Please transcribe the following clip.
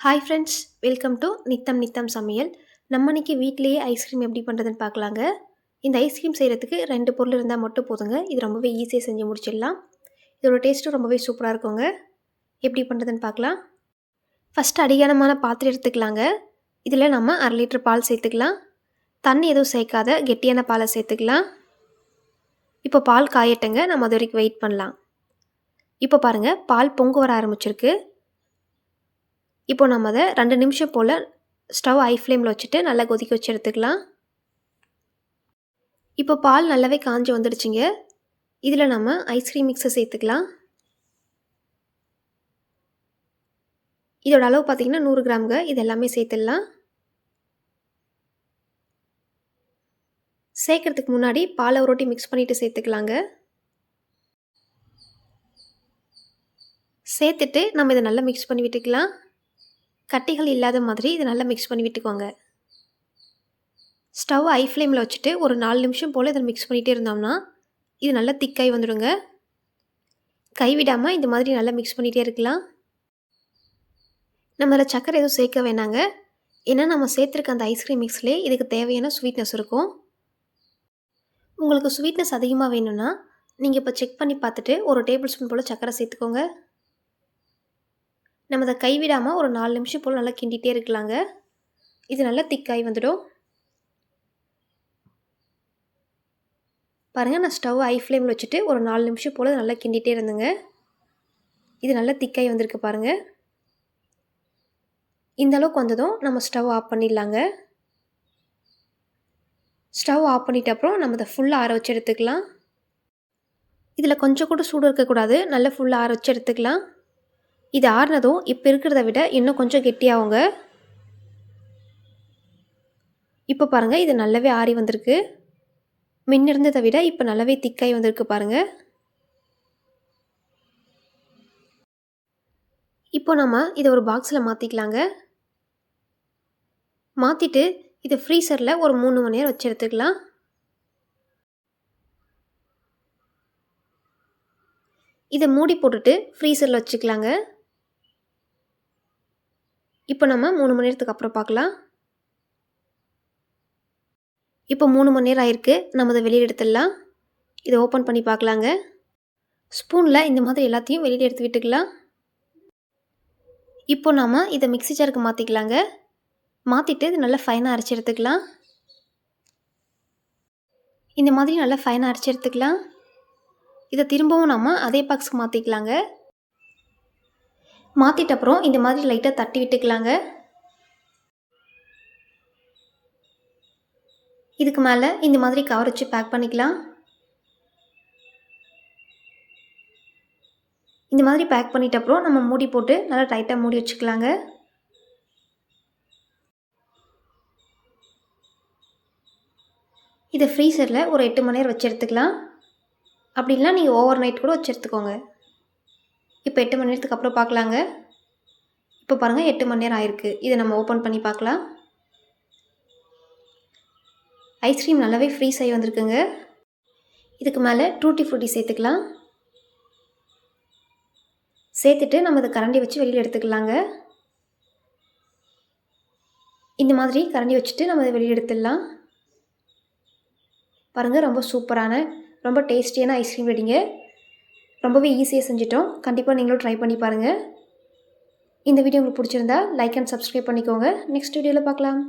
Hi friends, welcome to நித்தம் நித்தம் சமையல். நம்ம இன்னைக்கு வீட்டிலேயே ஐஸ்கிரீம் எப்படி பண்ணுறதுன்னு பார்க்கலாங்க. இந்த ஐஸ்கிரீம் செய்கிறதுக்கு 2 பொருள் இருந்தால் மட்டும் போதுங்க. இது ரொம்பவே ஈஸியாக செஞ்சு முடிச்சிடலாம். இதோட டேஸ்ட்டும் ரொம்பவே சூப்பராக இருக்குங்க. எப்படி பண்ணுறதுன்னு பார்க்கலாம். ஃபஸ்ட்டு அடிகாரமான பாத்திரம் எடுத்துக்கலாங்க. இதில் நம்ம 1/2 லிட்டர் பால் சேர்த்துக்கலாம். தண்ணி எதுவும் சேர்க்காத கெட்டியான பாலை சேர்த்துக்கலாம். இப்போ பால் காயட்டுங்க, நம்ம அது வரைக்கும் வெயிட் பண்ணலாம். இப்போ பாருங்கள், பால் பொங்கு வர ஆரம்பிச்சிருக்கு. இப்போ நம்ம அதை 2 நிமிஷம் போல் ஸ்டவ் ஹை ஃப்ளேமில் வச்சுட்டு நல்லா கொதிக்க வச்சு எடுத்துக்கலாம். இப்போ பால் நல்லாவே காஞ்சி வந்துடுச்சுங்க. இதில் நம்ம ஐஸ்கிரீம் மிக்ஸை சேர்த்துக்கலாம். இதோட அளவு பார்த்திங்கன்னா 100 கிராம்ங்க. இது எல்லாமே சேர்த்துடலாம். சேர்க்கறதுக்கு முன்னாடி பாலை ஒரு வாட்டி மிக்ஸ் பண்ணிவிட்டு சேர்த்துக்கலாங்க. சேர்த்துட்டு நம்ம இதை நல்லா மிக்ஸ் பண்ணி விட்டுக்கலாம். கட்டிகள் இல்லாத மாதிரி இதை நல்லா மிக்ஸ் பண்ணி விட்டுக்கோங்க. ஸ்டவ் ஹை ஃப்ளேமில் வச்சுட்டு ஒரு 4 நிமிஷம் போல் இதை மிக்ஸ் பண்ணிகிட்டே இருந்தோம்னா இது நல்லா திக்காய் வந்துடுங்க. கைவிடாமல் இந்த மாதிரி நல்லா மிக்ஸ் பண்ணிகிட்டே இருக்கலாம். நம்ம அதில் சர்க்கரை எதுவும் சேர்க்க வேணாங்க. ஏன்னா நம்ம சேர்த்துருக்க அந்த ஐஸ்கிரீம் மிக்ஸ்லேயே இதுக்கு தேவையான ஸ்வீட்னஸ் இருக்கும். உங்களுக்கு ஸ்வீட்னஸ் அதிகமாக வேணும்னா நீங்கள் இப்போ செக் பண்ணி பார்த்துட்டு ஒரு டேபிள் ஸ்பூன் போல் சர்க்கரை சேர்த்துக்கோங்க. நம்ம அதை கைவிடாமல் ஒரு 4 நிமிஷம் போல் நல்லா கிண்டிகிட்டே இருக்கலாங்க. இது நல்லா திக்காய் வந்துடும். பாருங்கள், நான் ஸ்டவ் ஹை ஃப்ளேமில் வச்சுட்டு ஒரு 4 நிமிஷம் போல் நல்லா கிண்டிகிட்டே இருந்தேங்க. இது நல்லா திக்காய் வந்திருக்கு பாருங்கள். இந்த அளவுக்கு வந்ததும் நம்ம ஸ்டவ் ஆஃப் பண்ணிடலாங்க. ஸ்டவ் ஆஃப் பண்ணிட்ட அப்புறம் நம்ம அதை ஃபுல்லாக ஆற வச்சு எடுத்துக்கலாம். இதில் கொஞ்சம் கூட சூடு இருக்கக்கூடாது, நல்லா ஃபுல்லாக ஆற வச்சு எடுத்துக்கலாம். இது ஆறுனதும் இப்போ இருக்கிறத விட இன்னும் கொஞ்சம் கெட்டியாகுங்க. இப்போ பாருங்கள், இது நல்லாவே ஆறி வந்திருக்கு. முன்ன இருந்ததை விட இப்போ நல்லாவே திக்காய் வந்திருக்கு பாருங்கள். இப்போ நம்ம இதை ஒரு பாக்ஸில் மாற்றிக்கலாங்க. மாற்றிட்டு இதை ஃப்ரீசரில் ஒரு 3 மணி நேரம் வச்சு எடுத்துக்கலாம். இதை மூடி போட்டுட்டு ஃப்ரீசரில் வச்சுக்கலாங்க. இப்போ நம்ம 3 மணி நேரத்துக்கு அப்புறம் பார்க்கலாம். இப்போ 3 மணி நேரம் ஆயிருக்கு. நம்ம அதை வெளியே எடுத்துடலாம். இதை ஓப்பன் பண்ணி பார்க்கலாங்க. ஸ்பூனில் இந்த மாதிரி எல்லாத்தையும் வெளியே எடுத்து விட்டுக்கலாம். இப்போ நாம் இதை மிக்ஸி ஜாருக்கு மாற்றிக்கலாங்க. மாற்றிட்டு இது நல்லா ஃபைனாக அரைச்சி எடுத்துக்கலாம். இந்த மாதிரி நல்லா ஃபைனாக அரைச்சி எடுத்துக்கலாம். இதை திரும்பவும் நம்ம அதே பாக்ஸுக்கு மாற்றிக்கலாங்க. மாற்றிட்ட அப்புறம் இந்த மாதிரி லைட்டாக தட்டி விட்டுக்கலாங்க. இதுக்கு மேலே இந்த மாதிரி கவர் வச்சு பேக் பண்ணிக்கலாம். இந்த மாதிரி பேக் பண்ணிட்ட அப்புறம் நம்ம மூடி போட்டு நல்லா டைட்டாக மூடி வச்சுக்கலாங்க. இதை ஃப்ரீசரில் ஒரு 8 மணி நேரம் வச்சு எடுத்துக்கலாம். அப்படின்னா நீங்கள் ஓவர் நைட் கூட வச்சு எடுத்துக்கோங்க. இப்போ 8 மணி நேரத்துக்கு அப்புறம் பார்க்கலாங்க. இப்போ பாருங்கள், 8 மணி நேரம் ஆயிருக்கு. இதை நம்ம ஓப்பன் பண்ணி பார்க்கலாம். ஐஸ்கிரீம் நல்லாவே ஃப்ரீஸ் ஆகி வந்திருக்குங்க. இதுக்கு மேலே டூட்டி ஃப்ரூட்டி சேர்த்துக்கலாம். சேர்த்துட்டு நம்ம அதை கரண்டி வச்சு வெளியில் எடுத்துக்கலாங்க. இந்த மாதிரி கரண்டி வச்சுட்டு நம்ம அதை வெளியில் எடுத்துடலாம். பாருங்கள், ரொம்ப சூப்பரான ரொம்ப டேஸ்டியான ஐஸ்கிரீம் ரெடிங்க. ரொம்பவே ஈஸியாக செஞ்சிட்டோம். கண்டிப்பாக நீங்களும் ட்ரை பண்ணி பாருங்கள். இந்த வீடியோ உங்களுக்கு பிடிச்சிருந்தா லைக் அண்ட் சப்ஸ்கிரைப் பண்ணிக்கோங்க. நெக்ஸ்ட் வீடியோவில் பார்க்கலாம்.